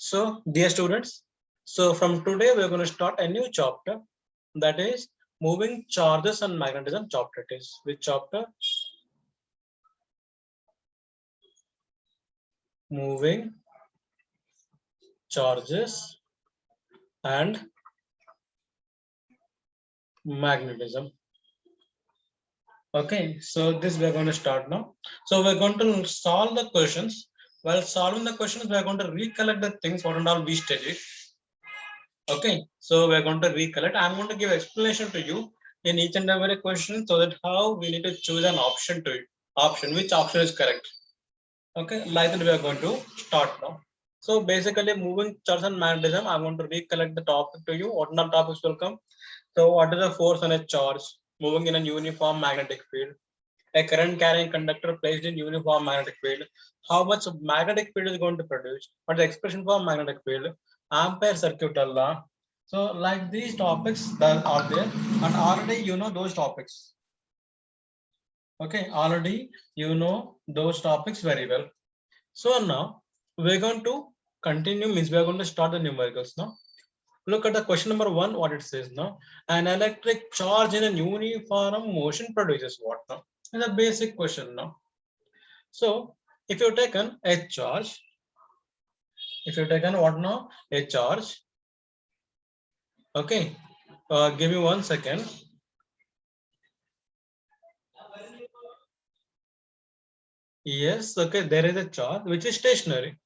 So, dear students, so from today we're going to start a new chapter, that is moving charges and magnetism chapter. It is which chapter? Moving charges and magnetism. Okay, so this we're going to start now. So we're going to solve the questions. While solving the questions, we're going to recollect the things what and all we studied. Okay, so we're going to recollect. I'm going to give explanation to you in each and every question so that how we need to choose an option to it. Option, which option is correct. Okay, like that we are going to start now. So basically moving charge and magnetism, I'm going to recollect the topic to you. What are topics will come? So what is the force on a charge moving in a uniform magnetic field? A current carrying conductor placed in uniform magnetic field. How much magnetic field is going to produce? What is the expression for magnetic field? Ampere circuit law. So like these topics that are there, and already you know those topics. Okay, already you know those topics very well. So now we're going to continue, means we're going to start the numericals now. Look at the question number 1, what it says now. An electric charge in a uniform motion produces what now? It's a basic question now. So if you've taken a charge, if you've taken what now? A charge. Okay, give me 1 second. Yes, okay, there is a charge which is stationary.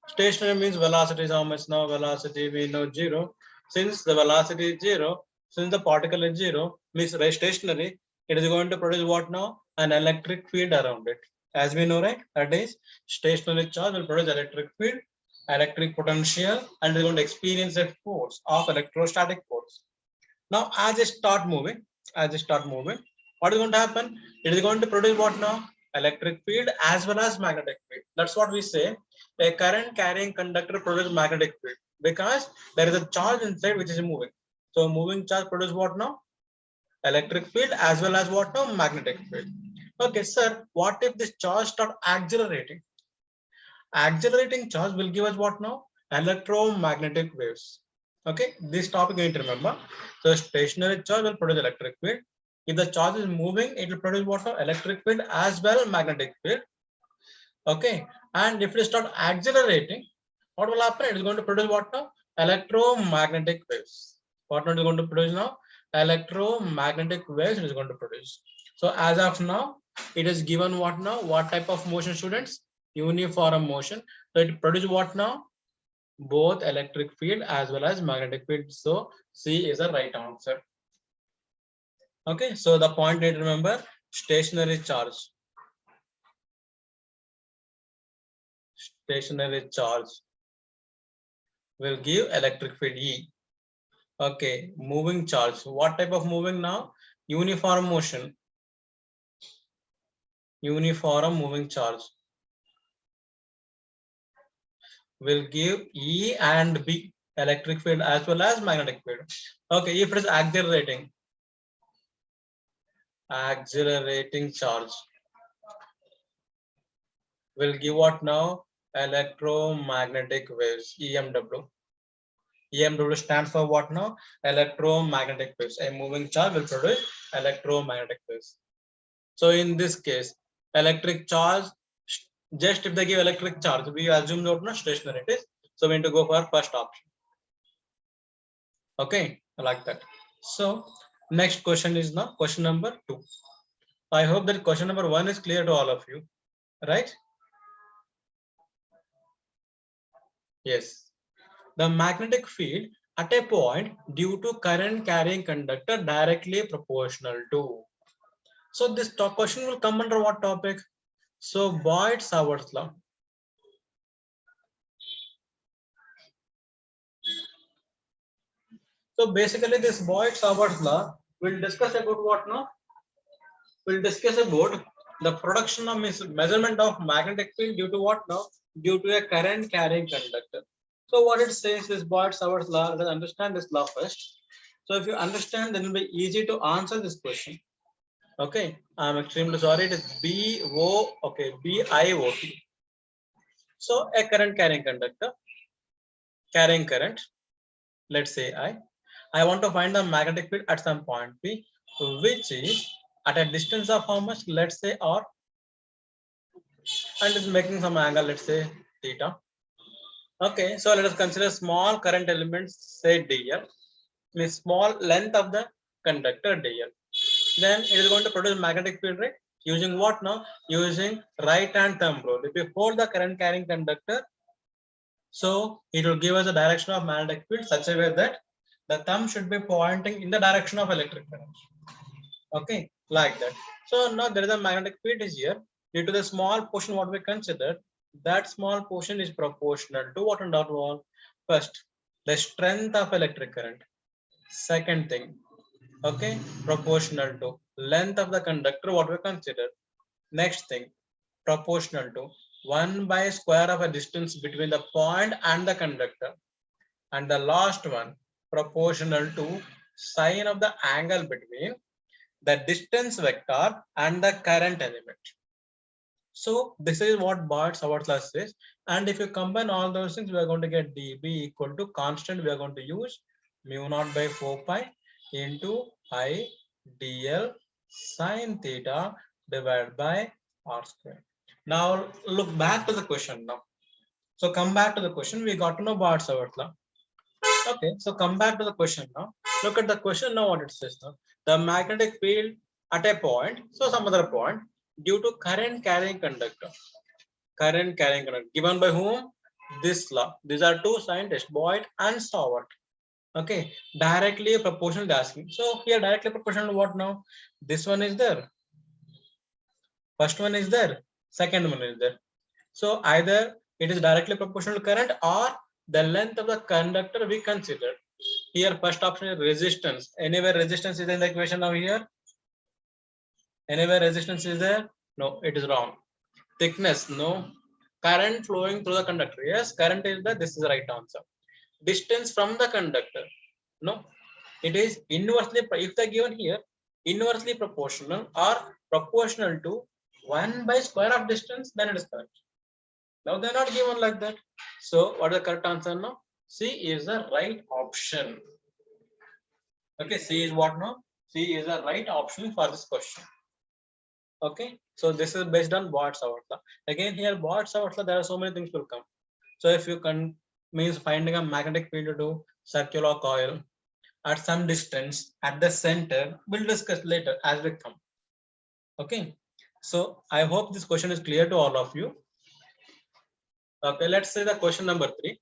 Stationary means velocity is how much now? Velocity we know 0. Since the velocity is 0, since the particle is 0, means stationary, it is going to produce what now? An electric field around it. As we know, right? That is, stationary charge will produce electric field, electric potential, and is going to experience a force of electrostatic force. Now, as I start moving, what is going to happen? It is going to produce what now? Electric field as well as magnetic field. That's what we say. A current carrying conductor produces magnetic field because there is a charge inside which is moving. So moving charge produces what now? Electric field as well as what now? Magnetic field. Okay, sir, what if this charge start accelerating? Accelerating charge will give us what now? Electromagnetic waves. Okay, this topic you need to remember. So stationary charge will produce electric field. If the charge is moving, it will produce what now? Electric field as well as magnetic field. Okay, and if it start accelerating, what will happen? It is going to produce what now? Electromagnetic waves. What not is going to produce now? Electromagnetic waves it is going to produce. So as of now, it is given what now? What type of motion, students? Uniform motion. So it produces what now? Both electric field as well as magnetic field. So C is the right answer. Okay, so the point need to remember, stationary charge. Stationary charge will give electric field E. Okay, moving charge. What type of moving now? Uniform motion. Uniform moving charge will give E and B, electric field as well as magnetic field. Okay, if it is accelerating charge will give what now? Electromagnetic waves, EMW. EMW stands for what now? Electromagnetic waves. A moving charge will produce electromagnetic waves. So in this case, electric charge, just if they give electric charge, we assume that not stationary it is. So we need to go for first option. Okay, like that. So next question is now question number 2. I hope that question number 1 is clear to all of you, right? Yes. The magnetic field at a point due to current carrying conductor directly proportional to. So this question will come under what topic? So Boyd-Savart's law. So basically this Boyd-Savart's law will discuss about what now? We'll discuss about the production of measurement of magnetic field due to what now? Due to a current carrying conductor. So what it says is Boyd-Savart's law. Let us understand this law first. So if you understand, then it will be easy to answer this question. Okay, I'm extremely sorry. It is BIOT. So a current carrying conductor. carrying current, let's say I want to find the magnetic field at some point P, which is at a distance of how much? Let's say R, and it's making some angle, let's say theta. Okay, so let us consider small current elements, say dl, means small length of the conductor dl. Then it is going to produce magnetic field, right? Using what now? Using right hand thumb rule. If you hold the current carrying conductor, so it will give us a direction of magnetic field such a way that the thumb should be pointing in the direction of electric current. Okay, like that. So now there is a magnetic field is here. Due to the small portion what we consider, that small portion is proportional to what and all. First, the strength of electric current. Second thing, okay, proportional to length of the conductor what we consider. Next thing, proportional to 1 by square of a distance between the point and the conductor. And the last one, proportional to sine of the angle between the distance vector and the current element. So this is what Boyd-Sawart law says. And if you combine all those things, we are going to get dB equal to constant. We are going to use mu naught by 4 pi into I dl sine theta divided by r square. Now look back to the question now. So come back to the question. We got to know Boyd-Sawart law. Okay, so come back to the question now. Look at the question now. What it says now: the magnetic field at a point, so some other point, due to current carrying conductor. Current carrying conductor given by whom? This law. These are two scientists, Boyd and Sawart. Okay, directly proportional asking. So here directly proportional to what now? This one is there. First one is there. Second one is there. So either it is directly proportional to current or the length of the conductor we consider. Here first option is resistance. Anywhere resistance is in the equation now here. Anywhere resistance is there? No, it is wrong. Thickness, no. Current flowing through the conductor. Yes, current is there. This is the right answer. Distance from the conductor. No, it is inversely, if they given here, inversely proportional or proportional to 1 by square of distance, then it is correct. Now they're not given like that. So what is the correct answer now? C is the right option. Okay, C is what now? C is the right option for this question. Okay, so this is based on Boyd-Sawart law. Again, here Boyd-Sawart law, there are so many things will come. So if you can means finding a magnetic field to circular coil at some distance at the center, we'll discuss later as we come. Okay, so I hope this question is clear to all of you. Okay, let's say the question number 3.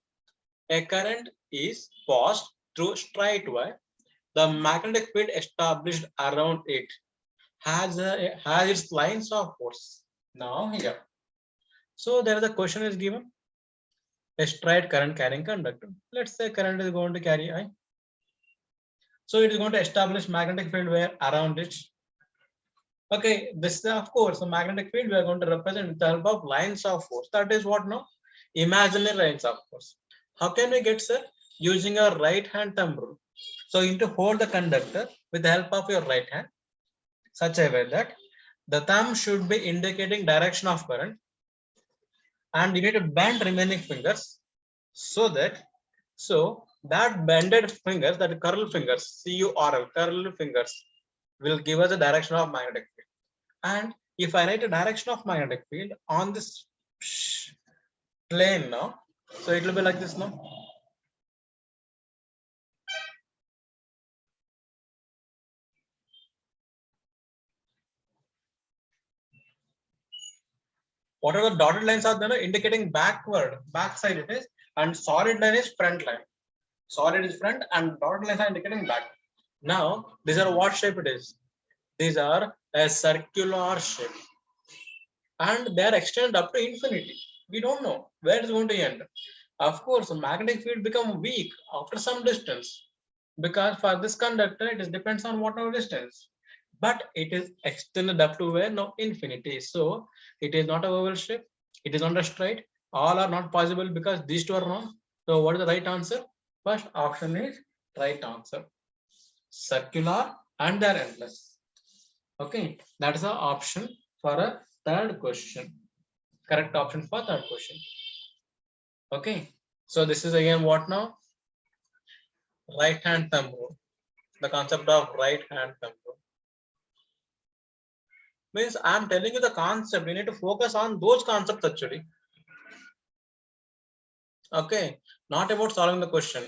A current is passed through straight wire. The magnetic field established around it has its lines of force. Now here, so there the question is given: a straight current carrying conductor. Let's say current is going to carry I. So it is going to establish magnetic field where around it. Okay, this is of course the magnetic field we are going to represent with the help of lines of force. That is what now? Imaginary lines of force. How can we get, sir? Using a right hand thumb rule. So you need to hold the conductor with the help of your right hand, such a way that the thumb should be indicating direction of current, and you need to bend remaining fingers so that bended fingers, that curl fingers, C-U-R-L, curl fingers, will give us a direction of magnetic field. And if I write a direction of magnetic field on this plane now, so it will be like this now. Whatever dotted lines are there, indicating backward, back side it is, and solid line is front line. Solid is front and dotted lines are indicating back. Now, these are what shape it is? These are a circular shape. And they are extended up to infinity. We don't know where it's going to end. Of course, the magnetic field become weak after some distance, because for this conductor, it depends on whatever distance. But it is extended up to where? No, infinity. So it is not a oval shape. It is not a straight. All are not possible because these two are wrong. So what is the right answer? First option is right answer. Circular and they are endless. Okay, that is the option for a third question. Correct option for third question. Okay, So this is again what now? Right hand thumb rule. The concept of right hand thumb rule. Means I'm telling you the concept. You need to focus on those concepts actually. Okay, not about solving the question.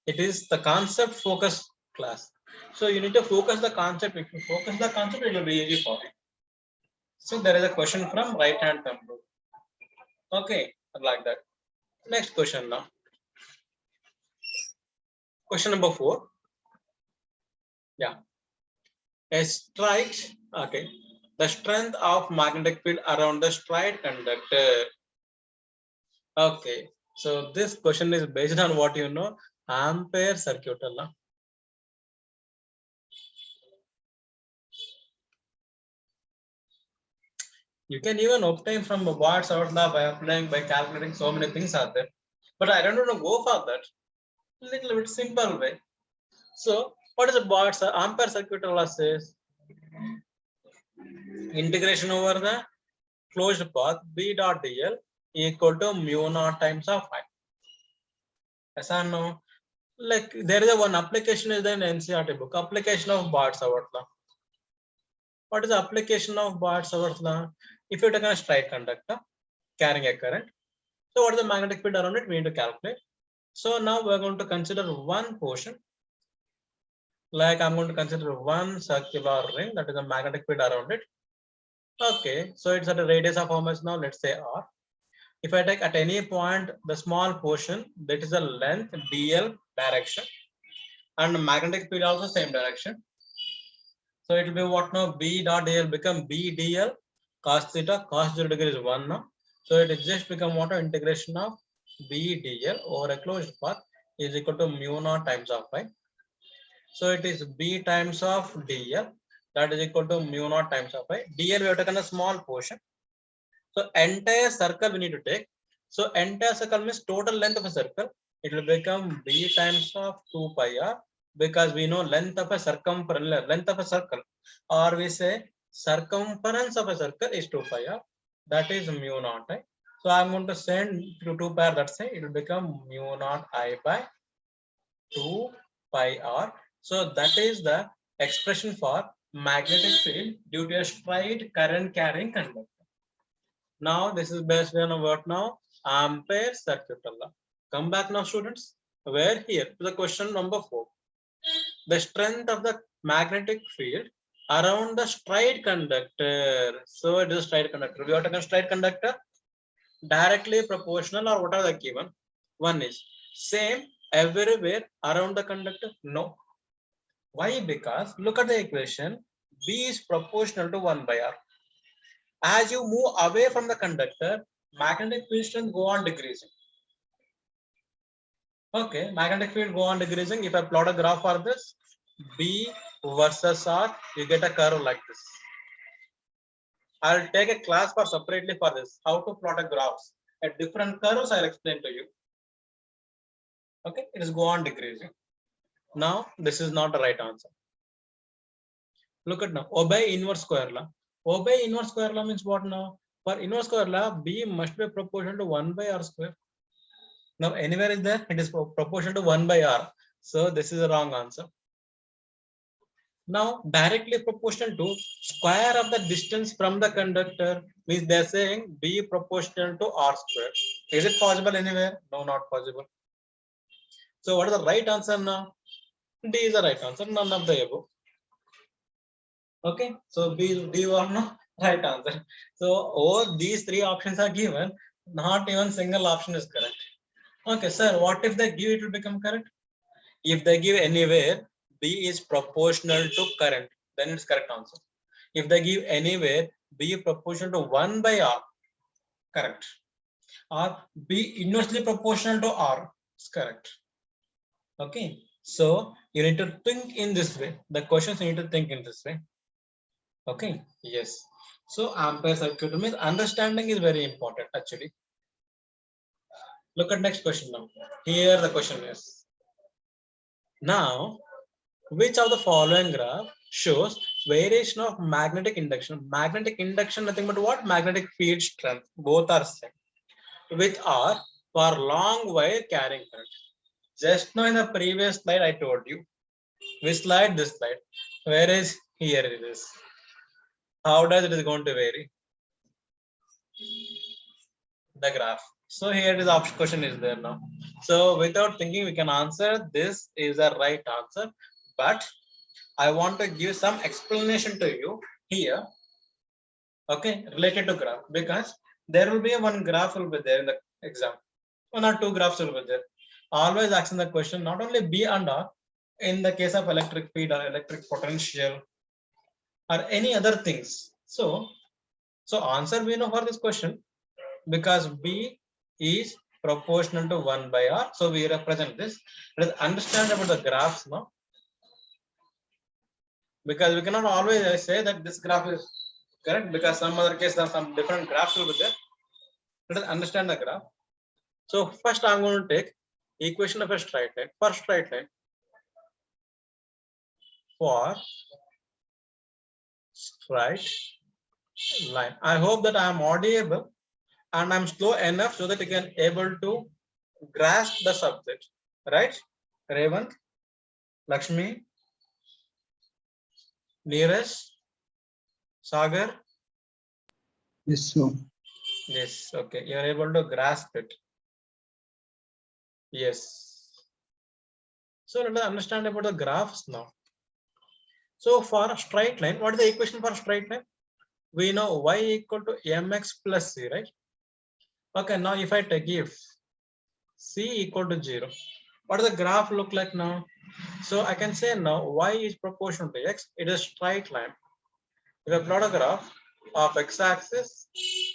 It is the concept focus class. So you need to focus the concept. If you focus the concept, it will be easy for you. So there is a question from right hand thumb rule. Okay, like that. Next question now. Question number 4. Yeah. A strike. Okay. The strength of magnetic field around the stride conductor. Okay. So this question is based on what you know, Ampere circuit law. You can even obtain from Watt's law by applying, by calculating so many things are there. But I don't want to go for that. Little bit simple way. So what is a Watt's Ampere circuit law says? Integration over the closed path B dot dl equal to mu naught times of I. Yes or no? Like there is a one application is in NCERT book. Application of Watt-Savarth law. What is the application of Watt-Savarth law? If you take a straight conductor carrying a current, so what is the magnetic field around it? We need to calculate. So now we are going to consider one portion. Like I'm going to consider one circular ring that is a magnetic field around it. Okay, so it's at a radius of how much now? Let's say R. If I take at any point the small portion, that is the length dl direction, and magnetic field also same direction. So it will be what now? B dot dl become B dl cos theta, cos 0 degree is 1 now. So it is just become what? Integration of B dl over a closed path is equal to mu naught times of I. So it is B times of dl, that is equal to mu naught times of I. dl we have taken a small portion. So entire circle we need to take. So entire circle means total length of a circle. It will become B times of 2 pi r, because we know length of a circumference, length of a circle, or we say circumference of a circle is 2 pi r. That is mu naught I. So I'm going to send to 2 pi r. Let's say it will become mu naught I by 2 pi r. So that is the expression for magnetic field due to a straight current carrying conductor. Now this is based on what now? Ampere circuit law. Come back now, students. We're here to the question number 4. The strength of the magnetic field around the straight conductor. So it is a straight conductor. We are talking straight conductor, directly proportional, or what are the given? One is same everywhere around the conductor. No. Why? Because look at the equation. B is proportional to 1 by R. As you move away from the conductor, magnetic field strength go on decreasing. Okay, magnetic field go on decreasing. If I plot a graph for this, B versus R, you get a curve like this. I'll take a class for separately for this, how to plot a graphs at different curves. I'll explain to you. Okay, it is go on decreasing. Now, this is not the right answer. Look at now, obey inverse square law. Obey inverse square law means what now? For inverse square law, B must be proportional to 1 by R square. Now, anywhere is there, it is proportional to 1 by R. So, this is a wrong answer. Now, directly proportional to square of the distance from the conductor means they're saying B proportional to R square. Is it possible anywhere? No, not possible. So, what is the right answer now? D is the right answer, none of the above. Okay, so D was no right answer. So all these three options are given, not even single option is correct. Okay, sir, what if they give it will become correct? If they give anywhere B is proportional to current, then it's correct answer. If they give anywhere B proportional to 1 by R, correct. Or B inversely proportional to R, it's correct. Okay, so you need to think in this way. The questions you need to think in this way. Okay, yes. So Ampere circuit means understanding is very important actually. Look at next question now. Here the question is, now which of the following graph shows variation of magnetic induction? Magnetic induction nothing but what? Magnetic field strength. Both are same. With R, for long wire carrying current. Just now in the previous slide, I told you. Which slide? This slide. Where is here it is? How does it is going to vary? The graph. So here is the option question is there now. So without thinking, we can answer this is the right answer. But I want to give some explanation to you here. Okay, related to graph, because there will be one graph will be there in the exam. One or two graphs will be there. Always asking the question not only B and R in the case of electric field or electric potential or any other things. So answer we know for this question, because B is proportional to 1 by R. So we represent this. Let us understand about the graphs now. Because we cannot always say that this graph is correct, because some other case there are some different graphs will be there. Let us understand the graph. So first I'm going to take equation of a straight line. For straight line, for straight line, I hope that I am audible and I'm slow enough so that you can able to grasp the subject, right? Revant, Lakshmi, Neeraj, Sagar. Yes, sir. Yes, okay, you are able to grasp it. Yes. So let us understand about the graphs now. So for a straight line, what is the equation for a straight line? We know y equal to mx plus c, right? Okay, now if I take if c equal to 0, what does the graph look like now? So I can say now y is proportional to x. It is straight line. If I plot a graph of x-axis,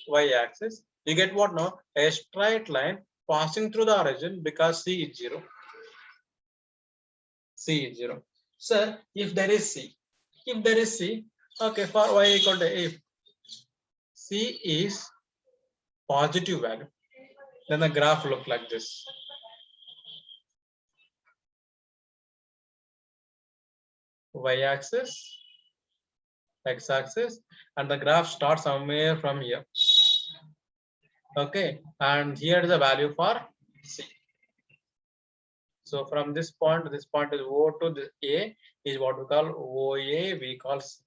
y-axis, you get what now? A straight line passing through the origin, because c is 0. C is 0. Sir, if there is C, okay, for y equal to if C is positive value, then the graph look like this. Y-axis, x-axis, and the graph starts somewhere from here. Okay, and here is the value for C. So from this point to this point is O to this A is what we call OA, we call C.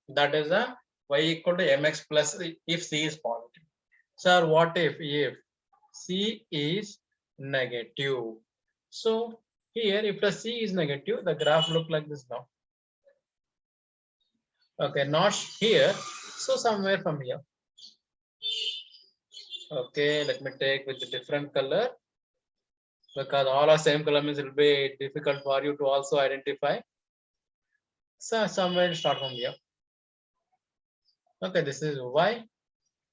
That is a y equal to mx plus if C is positive. Sir, what if C is negative? So here, if the C is negative, the graph look like this now. Okay, not here. So somewhere from here. Okay, let me take with a different color, because all are same color means it will be difficult for you to also identify. So somewhere start from here. Okay, this is Y,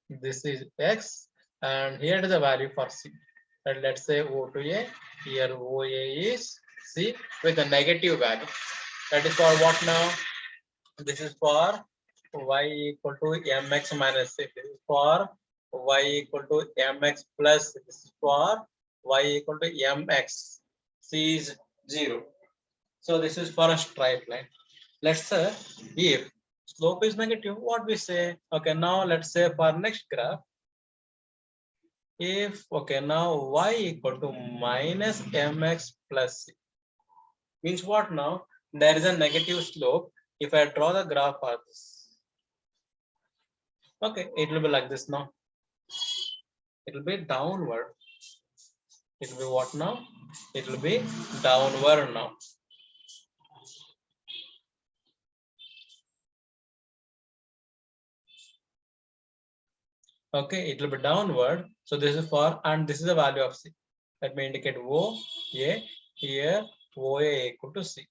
this is X, and here is the value for C. And let's say O to A. Here OA is C with a negative value. That is for what now? This is for y equal to mx minus c. This is for y equal to mx plus. This is for y equal to mx. C is 0. So this is for a straight line. Let's say if slope is negative, what we say? Okay, now let's say for next graph, if okay, now y equal to minus mx plus c, means what now? There is a negative slope. If I draw the graph for this, okay, it will be like this now. It will be downward. It will be what now? It will be downward now. Okay, it will be downward. So this is for, and this is the value of C. Let me indicate O, A, here OA equal to C.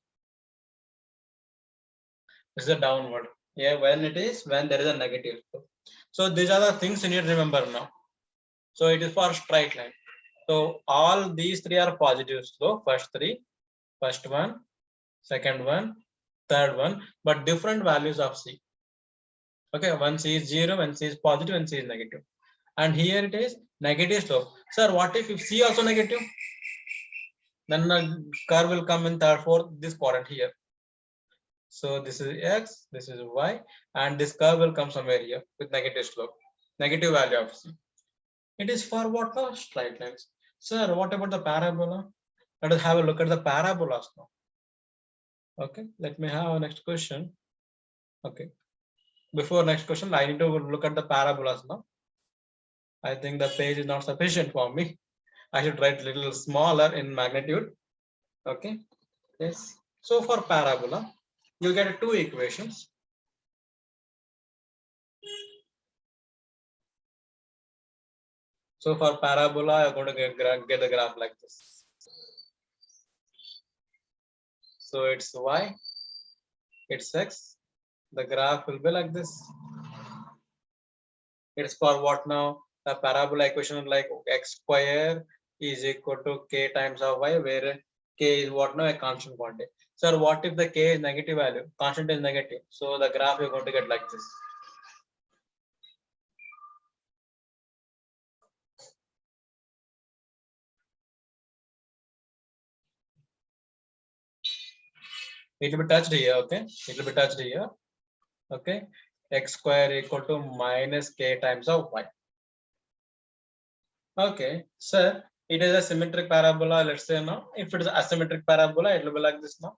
This is a downward. Yeah, when it is, when there is a negative slope. So these are the things you need to remember now. So it is for straight line. So all these three are positive slope. First three, first one, second one, third one, but different values of C. Okay, one C is 0, one C is positive, and C is negative. And here it is negative slope. Sir, what if C also negative? Then the curve will come in third, fourth, this quadrant here. So this is X, this is Y, and this curve will come somewhere here with negative slope, negative value of C. It is for what now? Straight lines. Sir, what about the parabola? Let us have a look at the parabolas now. Okay, let me have a next question. Okay, before next question, I need to look at the parabolas now. I think the page is not sufficient for me. I should write a little smaller in magnitude. Okay, yes. So for parabola, you get two equations. So for parabola, you're going to get a graph like this. So it's y, it's x. The graph will be like this. It's for what now? The parabola equation like x square is equal to k times of y, where k is what now? A constant quantity. Sir, what if the k is negative value? Constant is negative. So the graph you're going to get like this. It will be touched here, okay? It will be touched here, okay? X square equal to minus k times of y. Okay, sir, it is a symmetric parabola. Let's say now, if it is asymmetric parabola, it will be like this now.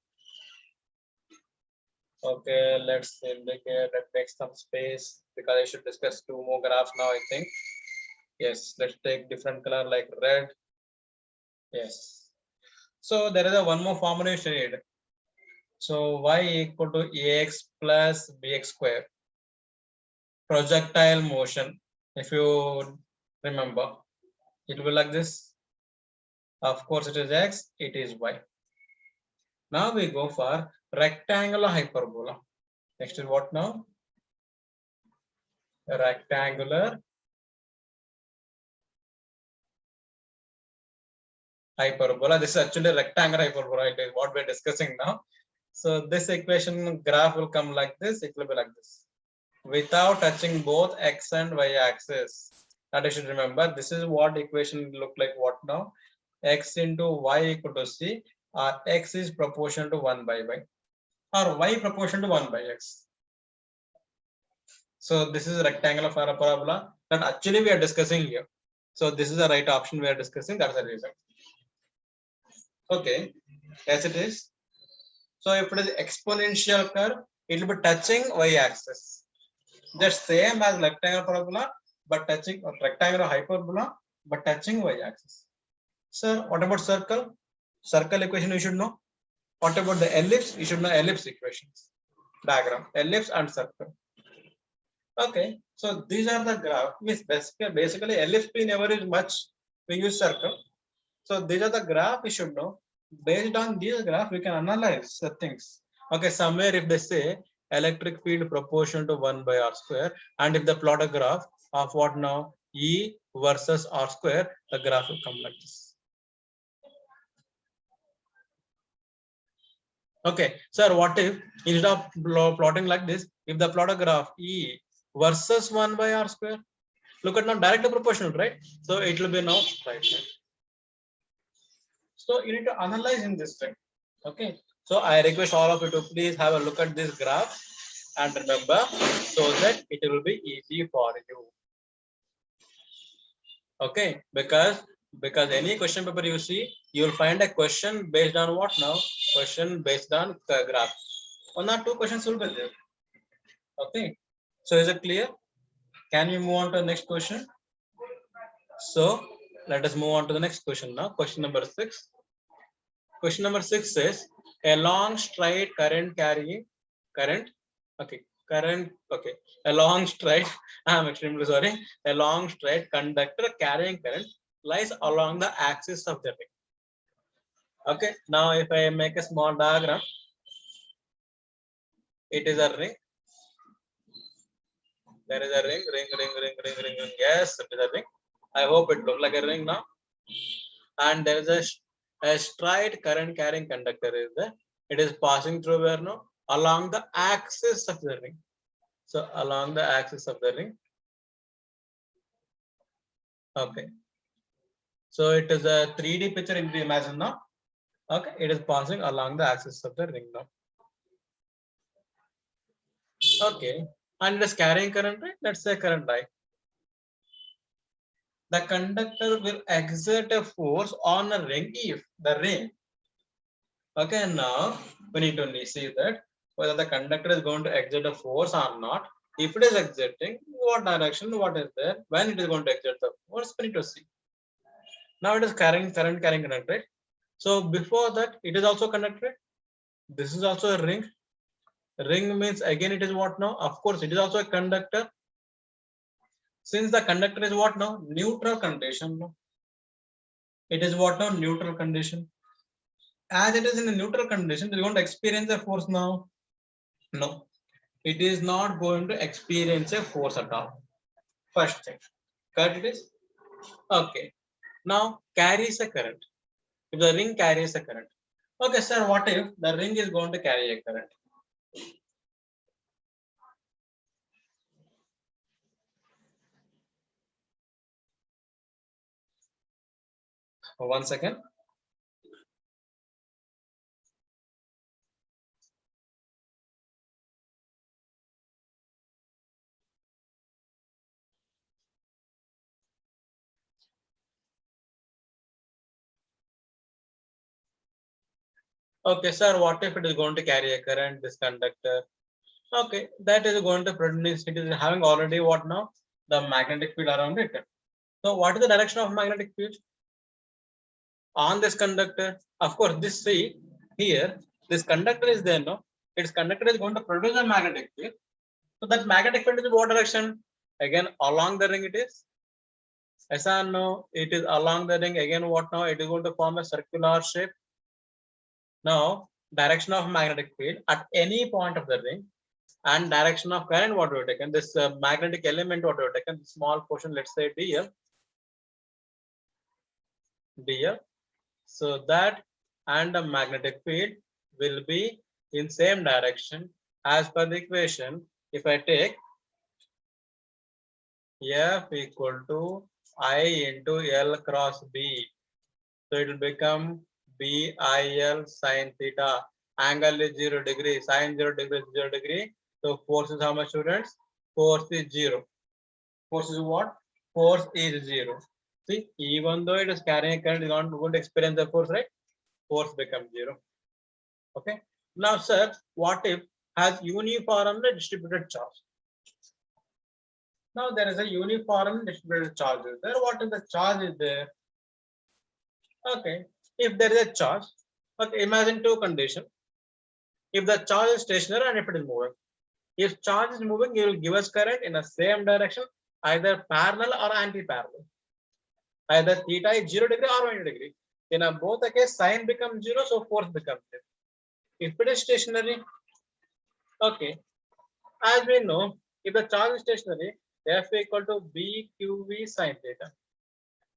Okay, let's indicate that make some space because I should discuss two more graphs now, I think. Yes, let's take different color like red. Yes. So there is a one more formula you should read. So y equal to ax plus bx square. Projectile motion. If you remember, it will be like this. Of course, it is x, it is y. Now we go for rectangular hyperbola. Next is what now? Rectangular hyperbola. This is actually rectangular hyperbola. It is what we're discussing now. So this equation graph will come like this. It will be like this. Without touching both x and y axis. That you should remember. This is what equation look like what now? X into y equal to c, or x is proportional to 1 by y, or y proportional to 1 by x. So this is a rectangular parabola that actually we are discussing here. So this is the right option we are discussing. That's the reason. Okay, as it is. So if it is exponential curve, it will be touching y-axis. Just same as rectangular parabola, but touching rectangular hyperbola, but touching y-axis. Sir, what about circle? Circle equation you should know. What about the ellipse? You should know ellipse equations. Diagram, ellipse and circle. Okay, so these are the graph. Basically ellipse we never use much. We use circle. So these are the graph you should know. Based on these graph, we can analyze the things. Okay, somewhere if they say electric field proportional to 1 by r square, and if they plot a graph of what now? E versus r square, the graph will come like this. Okay, sir, what if instead of plotting like this, if the plot a graph E versus 1 by r square, look at now directly proportional, right? So it will be now right. So you need to analyze in this way. Okay. So I request all of you to please have a look at this graph and remember so that it will be easy for you. Okay, because any question paper you see, you will find a question based on what now? Question based on the graph. One or two questions will be there. Okay. So is it clear? Can we move on to the next question? So let us move on to the next question now. Question number 6. Question number 6 says a long straight current carrying current. Okay, current. Okay, a long straight. I'm extremely sorry. A long straight conductor carrying current lies along the axis of the ring. Okay, now if I make a small diagram, it is a ring. There is a ring. Yes, it is a ring. I hope it looks like a ring now. And there is a straight current carrying conductor is there. It is passing through where no? Along the axis of the ring. So along the axis of the ring. Okay. So it is a 3D picture if you imagine now. Okay, it is passing along the axis of the ring now. Okay, and it is carrying current, right? Let's say current I. the conductor will exert a force on a ring if the ring. Okay, now we need to see that whether the conductor is going to exert a force or not. If it is exerting, what direction, what is there, when it is going to exert the force, we need to see. Now it is carrying conductor, right? So before that, it is also conductor. This is also a ring. Ring means again it is what now? Of course, it is also a conductor. Since the conductor is what now? Neutral condition. No? It is what now? Neutral condition. As it is in a neutral condition, it is going to experience a force now. No, it is not going to experience a force at all. First thing, correct it is? Okay. Now carries a current. If the ring carries a current. Okay, sir, what if the ring is going to carry a current? One second. Okay, sir, what if it is going to carry a current, this conductor? Okay, that is going to produce, it is having already what now? The magnetic field around it. So what is the direction of magnetic field? On this conductor, of course, this see here, this conductor is there, no? Its conductor is going to produce a magnetic field. So that magnetic field is in what direction? Again, along the ring it is. Yes or no? It is along the ring. Again, what now? It is going to form a circular shape. Now, direction of magnetic field at any point of the ring and direction of current, what we have taken, this magnetic element, what we have taken, small portion, let's say dl. So that and the magnetic field will be in same direction as per the equation. If I take F equal to I into L cross B, so it will become BIL sine theta. Angle is 0 degree, sine 0 degree is 0 degree. So force is how much, students? Force is 0. Force is what? Force is 0. See, even though it is carrying a current, it is not going to experience the force, right? Force becomes 0. Okay. Now, sir, what if has uniformly distributed charge? Now there is a uniform distributed charge is there. What is the charge is there? Okay. If there is a charge, okay, imagine two conditions. If the charge is stationary and if it is moving. If charge is moving, it will give us current in the same direction, either parallel or anti-parallel. Either theta is 0 degree or 180 degree. In both the case, sine becomes 0, so force becomes 0. If it is stationary, okay, as we know, if the charge is stationary, F equal to BQV sine theta.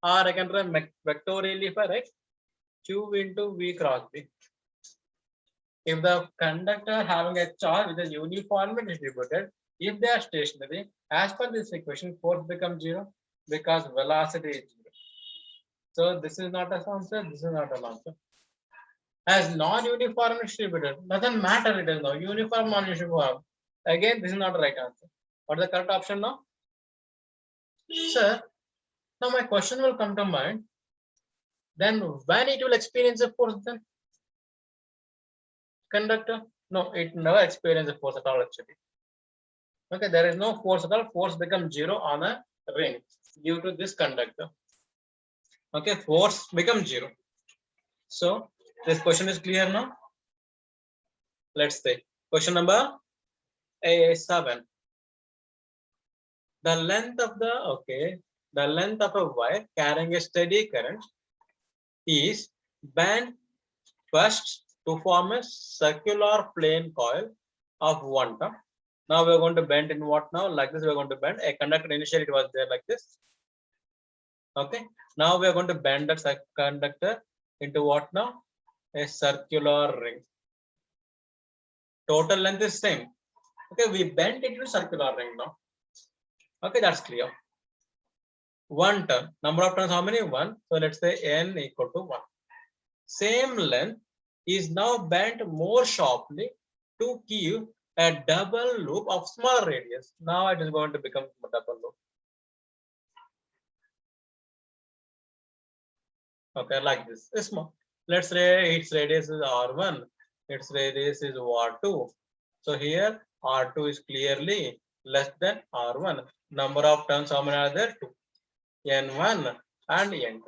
Or I can write vectorially for right? Q into V cross B. If the conductor having a charge which is uniformly distributed, if they are stationary, as per this equation, force becomes 0 because velocity is 0. So this is not an answer, this is not an answer. As non-uniform distributed, doesn't matter, it is no uniform, non-uniform. Again, this is not the right answer. What is the correct option now? Sir, now my question will come to mind. Then when it will experience a force then? Conductor? No, it never experiences a force at all actually. Okay, there is no force at all. Force becomes 0 on a ring due to this conductor. Okay, force becomes 0. So this question is clear now. Let's say question number A7. The length of a wire carrying a steady current is bent first to form a circular plane coil of 1 ton. Now we are going to bend in what now? Like this, we are going to bend a conductor. Initially, it was there like this. Okay. Now we are going to bend that conductor into what now? A circular ring. Total length is same. Okay, we bent it to circular ring now. Okay, that's clear. 1 turn. Number of turns, how many? 1. So let's say n equal to 1. Same length is now bent more sharply to give a double loop of smaller radius. Now it is going to become a double loop. Okay, like this. It's small. Let's say its radius is R1, its radius is R2. So here R2 is clearly less than R1. Number of turns, how many are there? 2. N1 and N2.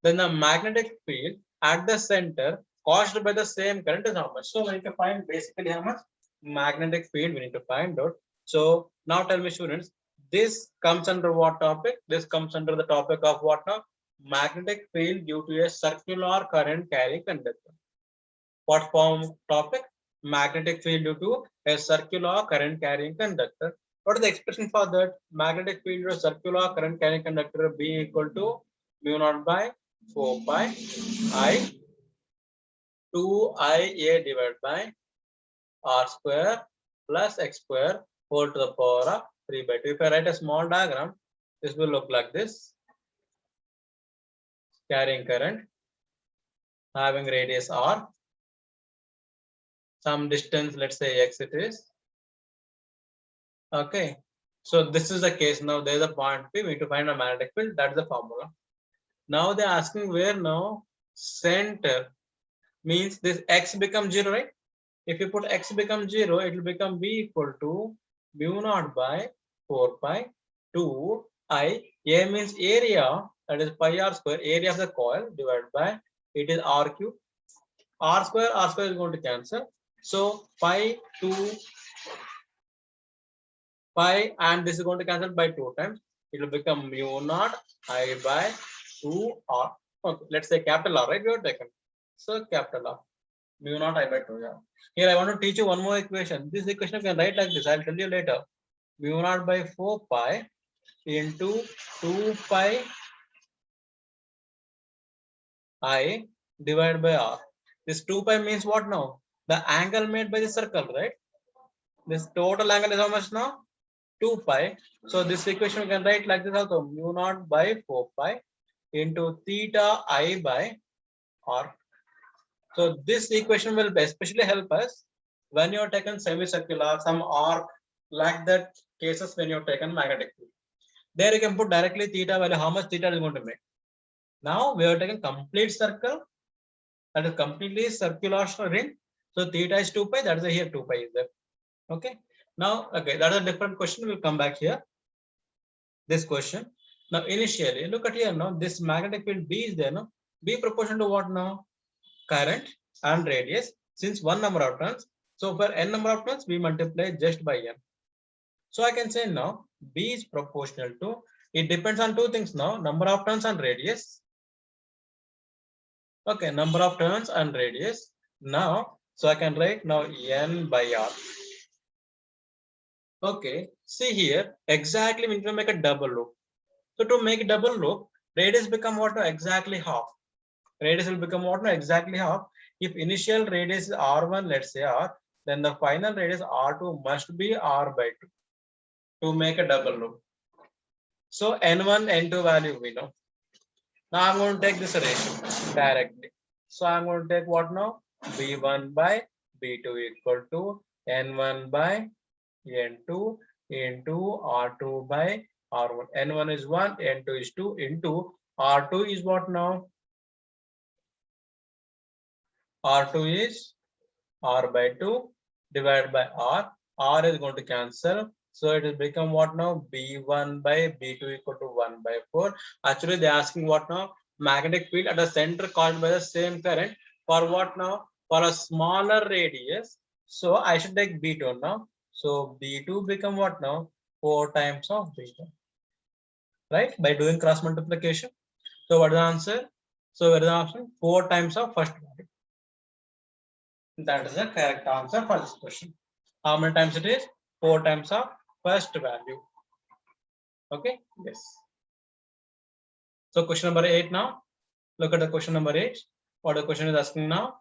Then the magnetic field at the center caused by the same current is how much? So we need to find basically how much magnetic field we need to find out. So now tell me students, this comes under what topic? This comes under the topic of what now? Magnetic field due to a circular current carrying conductor. What form topic? Magnetic field due to a circular current carrying conductor. What is the expression for that? Magnetic field or circular current carrying conductor B equal to mu naught by 4 pi I 2IA divided by R square plus X square whole to the power of 3 by 2. If I write a small diagram, this will look like this. Carrying current having radius R, some distance, let's say X it is. Okay, so this is the case. Now there is a point P. We need to find a magnetic field. That's the formula. Now they're asking where now center means this X becomes 0, right? If you put X become 0, it will become B equal to mu naught by 4 pi 2 I. A means area, that is pi R square, area of the coil divided by it is R cube. R square is going to cancel. So pi 2 pi and this is going to cancel by 2 times. It will become mu naught I by 2 R. Okay, let's say capital R, right? We have taken. So capital R. Mu naught I by 2. Yeah. Here I want to teach you one more equation. This equation you can write like this. I'll tell you later. Mu naught by 4 pi into 2 pi I divided by R. This 2 pi means what now? The angle made by the circle, right? This total angle is how much now? 2 pi. So this equation you can write like this also. Mu naught by 4 pi into theta I by R. So this equation will especially help us when you are taken semicircular, some arc, like that cases when you have taken magnetic field. There you can put directly theta value, how much theta is going to make. Now we have taken complete circle, that is completely circular ring. So theta is 2 pi, that is here 2 pi is there. Okay. Now, okay, that is a different question. We'll come back here. This question. Now initially, look at here now, this magnetic field B is there, no? B proportional to what now? Current and radius, since one number of turns. So for n number of turns, we multiply just by n. So I can say now B is proportional to, it depends on two things now, number of turns and radius. Okay, number of turns and radius. Now, so I can write now n by r. Okay, see here, exactly we need to make a double loop. So to make a double loop, radius become what? Exactly half. Radius will become what? Exactly half. If initial radius is R1, let's say R, then the final radius R2 must be R by 2 to make a double loop. So N1, N2 value we know. Now I'm going to take this ratio directly. So I'm going to take what now? B1 by B2 equal to N1 by N2 into R2 by R1. N1 is 1, N2 is 2 into R2 is what now? R2 is R by 2 divided by R. R is going to cancel. So it will become what now? B1 by B2 equal to 1 by 4. Actually, they're asking what now? Magnetic field at the center caused by the same current. For what now? For a smaller radius. So I should take B2 now. So B2 become what now? 4 times of B1. Right? By doing cross multiplication. So what is the answer? So what is the option? 4 times of first value. That is the correct answer for this question. How many times it is? 4 times of first value. Okay, yes. So question number 8 now. Look at the question number 8. What the question is asking now?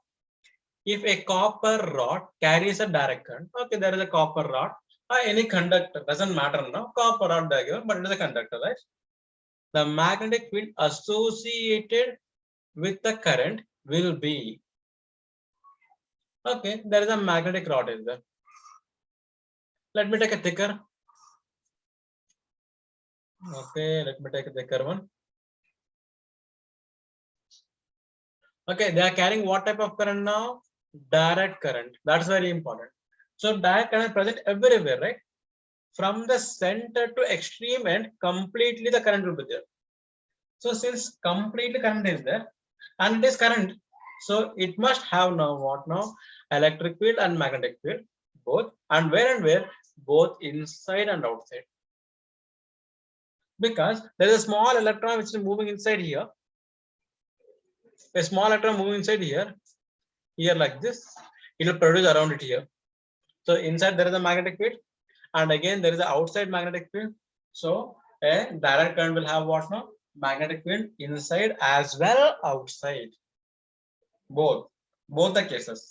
If a copper rod carries a direct current, okay, there is a copper rod or any conductor, doesn't matter now, copper rod diagram, but it is a conductor, right? The magnetic field associated with the current will be, okay, there is a magnetic rod is there. Let me take a thicker. Okay, let me take a thicker one. Okay, they are carrying what type of current now? Direct current. That's very important. So direct current is present everywhere, right? From the center to extreme end, completely the current will be there. So since completely current is there, and it is current, so it must have now what now? Electric field and magnetic field, both. And where? Both inside and outside. Because there is a small electron which is moving inside here. A small electron moving inside here like this, it will produce around it here. So inside there is a magnetic field, and again there is an outside magnetic field. So a direct current will have what now? Magnetic field inside as well outside. Both the cases.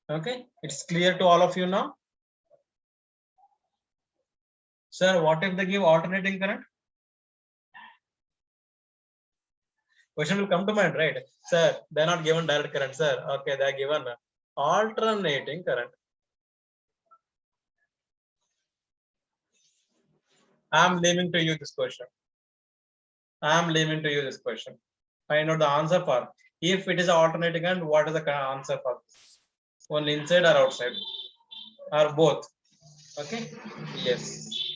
Okay, it's clear to all of you now. Sir, what if they give alternating current? Question will come to mind, right? Sir, they're not given direct current, sir. Okay, they're given alternating current. I'm leaving to you this question. Find out the answer for. If it is alternating current, what is the answer for? Only inside or outside? Or both? Okay. Yes.